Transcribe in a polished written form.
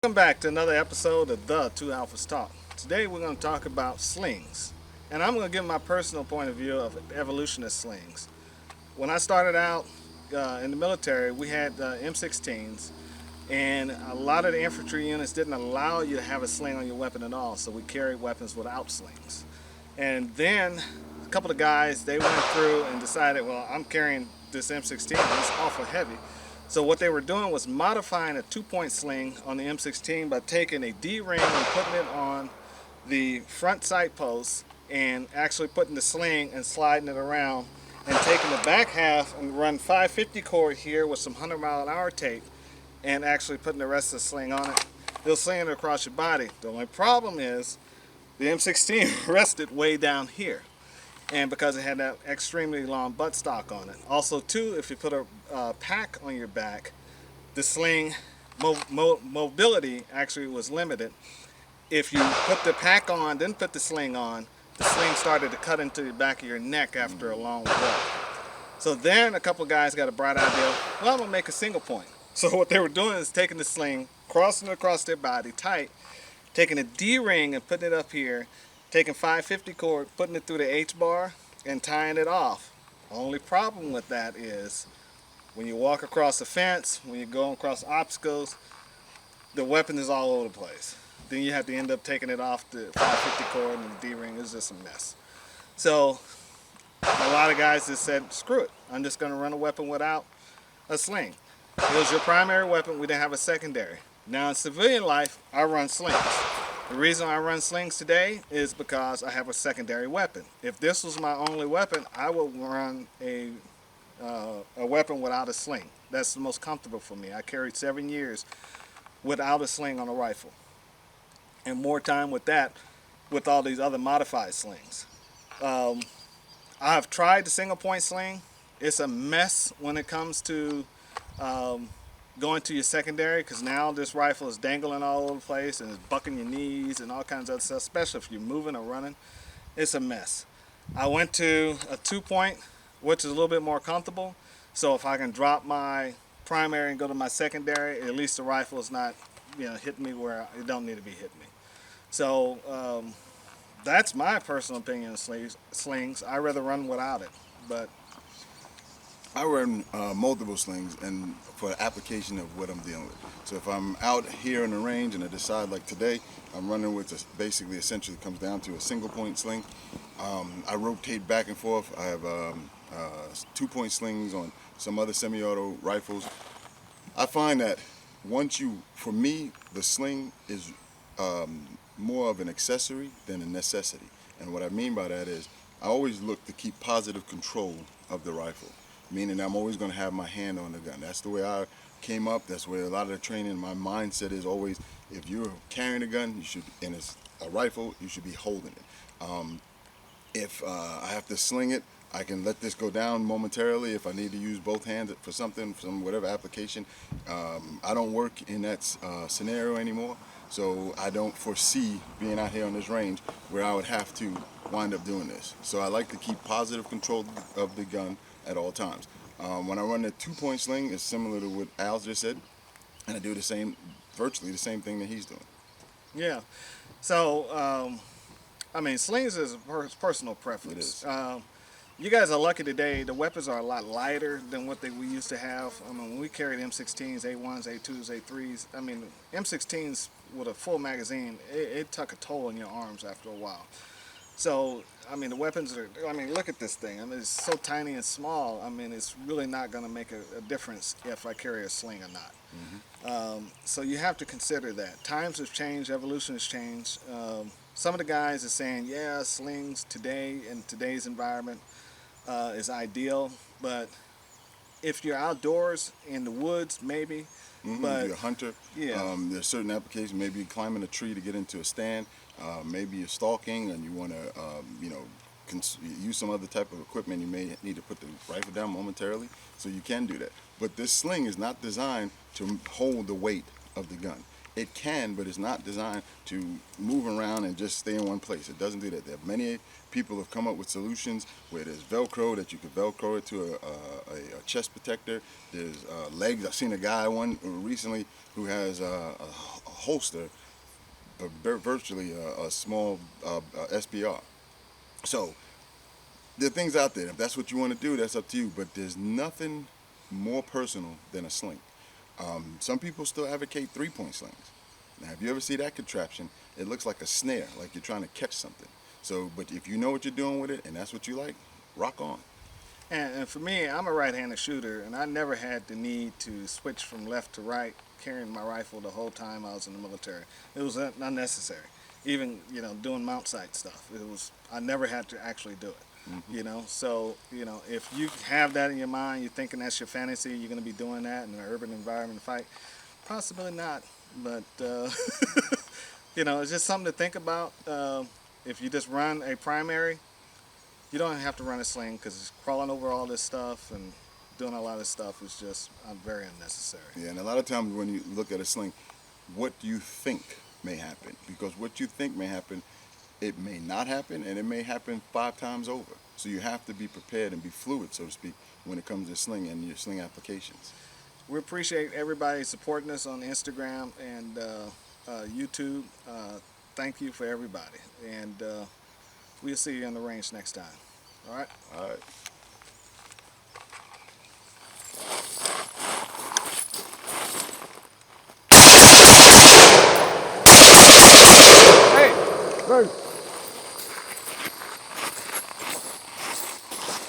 Welcome back to another episode of the Two Alphas Talk. Today we're going to talk about slings, and I'm going to give my personal point of view of the evolution of slings. When I started out in the military, we had M16s, and a lot of the infantry units didn't allow you to have a sling on your weapon at all, so we carried weapons without slings. And then a couple of guys they went through and decided, well, I'm carrying this M16, it's awful heavy. So what they were doing was modifying a two-point sling on the M16 by taking a D-ring and putting it on the front sight post and actually putting the sling and sliding it around and taking the back half and run 550 cord here with some 100-mile-an-hour tape and actually putting the rest of the sling on it. They'll sling it across your body. The only problem is the M16 rested way down here, and because it had that extremely long buttstock on it. Also, too, if you put a pack on your back, the sling mobility actually was limited. If you put the pack on, then put the sling on, the sling started to cut into the back of your neck after a long walk. So then a couple guys got a bright idea, well, I'm gonna make a single point. So what they were doing is taking the sling, crossing it across their body tight, taking a D-ring and putting it up here, taking 550 cord, putting it through the H-bar, and tying it off. Only problem with that is when you walk across a fence, when you go across obstacles, the weapon is all over the place. Then you have to end up taking it off the 550 cord and the D-ring. It's just a mess. So a lot of guys just said, screw it. I'm just going to run a weapon without a sling. It was your primary weapon. We didn't have a secondary. Now in civilian life, I run slings. The reason I run slings today is because I have a secondary weapon. If this was my only weapon, I would run a weapon without a sling. That's the most comfortable for me. I carried 7 years without a sling on a rifle, and more time with that with all these other modified slings. I've tried the single point sling. It's a mess when it comes to going to your secondary, because now this rifle is dangling all over the place and it's bucking your knees and all kinds of other stuff, especially if you're moving or running. It's a mess. I went to a 2-point, which is a little bit more comfortable, so if I can drop my primary and go to my secondary, at least the rifle is not hitting me where it don't need to be hitting me. So that's my personal opinion of slings. I rather run without it, but I run multiple slings and for application of what I'm dealing with. So if I'm out here in the range and I decide, like today, I'm running with basically essentially comes down to a single point sling. I rotate back and forth. I have 2-point slings on some other semi-auto rifles. I find that for me, the sling is more of an accessory than a necessity. And what I mean by that is I always look to keep positive control of the rifle, meaning I'm always going to have my hand on the gun. That's the way I came up. That's where a lot of the training, my mindset is always, if you're carrying a gun, and it's a rifle, you should be holding it. If I have to sling it, I can let this go down momentarily if I need to use both hands for something, for whatever application. I don't work in that scenario anymore, so I don't foresee being out here on this range where I would have to wind up doing this. So I like to keep positive control of the gun at all times. When I run the 2-point sling, it's similar to what Al just said, and I do virtually the same thing that he's doing. yeah. So slings is a personal It preference. is. You guys are lucky today. The weapons are a lot lighter than what we used to have. When we carried M16s, A1s, A2s, A3s, M16s with a full magazine, it took a toll on your arms after a while. So, the weapons are, look at this thing. It's so tiny and small. It's really not going to make a difference if I carry a sling or not. So you have to consider that. Times have changed, evolution has changed. Some of the guys are saying, yeah, slings today in today's environment is ideal, but if you're outdoors in the woods, maybe. But If you're a hunter, yeah, there's certain applications. Maybe you're climbing a tree to get into a stand. Maybe you're stalking and you want to, use some other type of equipment. You may need to put the rifle down momentarily, so you can do that. But this sling is not designed to hold the weight of the gun. It can, but it's not designed to move around and just stay in one place. It doesn't do that. There are many people have come up with solutions where there's Velcro that you could Velcro it to a chest protector. There's legs. I've seen a guy one recently who has a holster, virtually a small SPR. So there are things out there. If that's what you want to do, that's up to you. But there's nothing more personal than a sling. Some people still advocate three-point slings. Now, if you ever see that contraption, it looks like a snare, like you're trying to catch something. So, but if you know what you're doing with it and that's what you like, rock on. And for me, I'm a right-handed shooter, and I never had the need to switch from left to right, carrying my rifle the whole time I was in the military. It was unnecessary. Even doing mount site stuff, I never had to actually do it. So if you have that in your mind, you're thinking that's your fantasy, you're going to be doing that in an urban environment fight. Possibly not, but it's just something to think about. If you just run a primary, you don't have to run a sling because crawling over all this stuff and doing a lot of stuff is just very unnecessary. Yeah, and a lot of times when you look at a sling, what do you think may happen? Because what you think may happen, it may not happen, and it may happen 5 times over. So you have to be prepared and be fluid, so to speak, when it comes to sling and your sling applications. We appreciate everybody supporting us on Instagram and YouTube. Thank you for everybody, and we'll see you in the range next time. All right. All right.